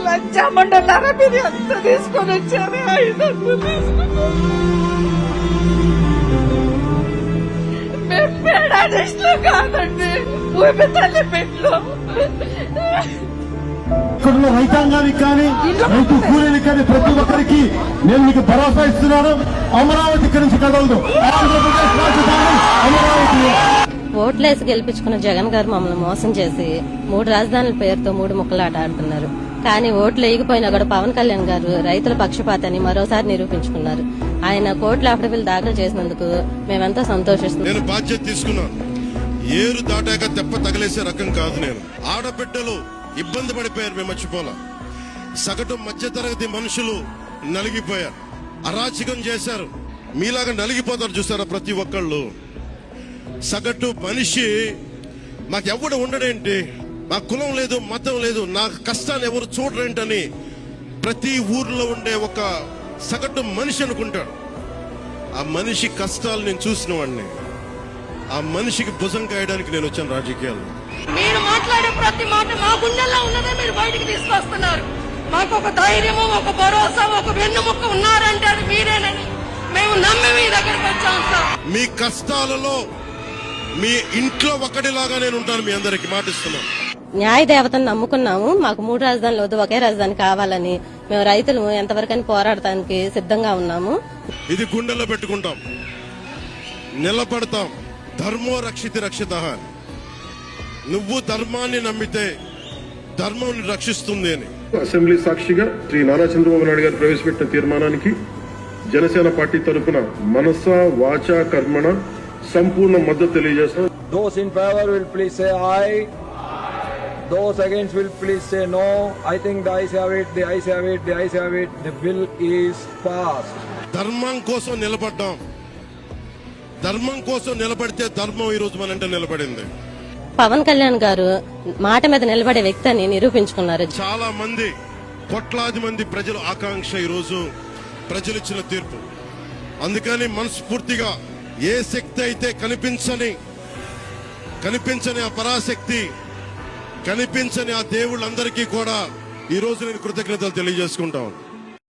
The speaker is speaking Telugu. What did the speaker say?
లంచమంటారా మీరు? ఎంత తీసుకొని వచ్చారు? 500 తీసుకున్నారు. మేము పేడాడిస్టులు కాదండి, భూమి తల్లి బిడ్డలు. ఇక్కడున్న రైతాంగానికి కానీ రైతు కూలీలకు కానీ ప్రతి ఒక్కరికి నేను మీకు భరోసా ఇస్తున్నాను. అమరావతి ఇక్కడి నుంచి కదలదు. ఆంధ్రప్రదేశ్ రాజధాని అమరావతి. ఓట్లేసి గెలిపించుకున్న జగన్ గారు మమ్మల్ని మోసం చేసి 3 రాజధానుల పేరుతో 3 ముక్కలాట ఆడుతున్నారు. కానీ ఓట్లు వేయకపోయినా కూడా పవన్ కళ్యాణ్ గారు రైతుల పక్షపాతాన్ని మరోసారి నిరూపించుకున్నారు. ఆయన కోర్టులో అఫిడవిల్ దాఖలు చేసినందుకు మేమెంతో సంతోషిస్తున్నాం. నేను బాధ్యత తీసుకున్నాను. ఏరు దాటాక తెప్ప తగిలేసే రకం కాదు నేను. ఆడబిడ్డలు ఇబ్బంది పడిపోయారు, మేము మర్చిపోలా. సగటు మధ్యతరగతి మనుషులు నలిగిపోయారు, అరాచకం చేశారు. మీలాగా నలిగిపోతారు చూసారా ప్రతి ఒక్కళ్ళు. సగటు మనిషి మాకెవ్వడు ఉండడేంటి, మా కులం లేదు, మతం లేదు, నా కష్టాన్ని ఎవరు చూడరేంటని ప్రతి ఊర్లో ఉండే ఒక సగటు మనిషి అనుకుంటాడు. ఆ మనిషి కష్టాలు నేను చూసిన వాడిని. ఆ మనిషికి భుజం కాయడానికి నేను వచ్చాను రాజకీయాల్లో. మీరు మాట్లాడే ప్రతి మాట మా గుండెల్లో ఉన్నదే మీరు బయటికి తీసుకొస్తున్నారు. మాకు ఒక ధైర్యము, ఒక భరోసా, ఒక వెన్నుముక్క ఉన్నారంటే అది మీరేనని మేము నమ్మి మీ దగ్గరకు వచ్చాం సార్. మీ కష్టాలలో మీ ఇంట్లో ఒకటిలాగా నేను ఉంటాను, మీ అందరికి మాటిస్తున్నాను. న్యాయ దేవతను నమ్ముకున్నాము. మాకు 3 రాజధానులు వద్దు, ఒకే రాజధాని కావాలని మేము రైతులు ఎంతవరకని పోరాడటానికి సిద్ధంగా ఉన్నాము. ఇది గుండెల్లో పెట్టుకుంటాం, నిలబడతాం. ధర్మో రక్షితి రక్షిత. నువ్వు ధర్మాన్ని నమ్మితే ధర్మం రక్షిస్తుంది అని. అసెంబ్లీ సాక్షిగా శ్రీ నారా చంద్రబాబు నాయుడు గారు ప్రవేశపెట్టిన తీర్మానానికి జనసేన పార్టీ తరఫున మనస వాచ కర్మణ సంపూర్ణ మద్దతు తెలియజేస్తాం. Those in favor will please say aye. Those against will please say no. I think the ayes have it, the ayes have it, the ayes have it. The bill is passed. ధర్మం కోసం నిలబడ్డాం. ధర్మం కోసం నిలబడితే ధర్మం ఈ రోజు మనంటే నిలబడింది. పవన్ కళ్యాణ్ గారు మాట మీద నిలబడే వ్యక్తి అని నిరూపించుకున్నారు. చాలా మంది, కోట్లాది మంది ప్రజల ఆకాంక్ష ఈ రోజు ప్రజలు ఇచ్చిన తీర్పు. అందుకని మనస్ఫూర్తిగా ఏ శక్తి అయితే కనిపించని ఆ పరాశక్తి, కనిపించని ఆ దేవుళ్ళందరికీ కూడా ఈ రోజు నేను కృతజ్ఞతలు తెలియజేసుకుంటాను.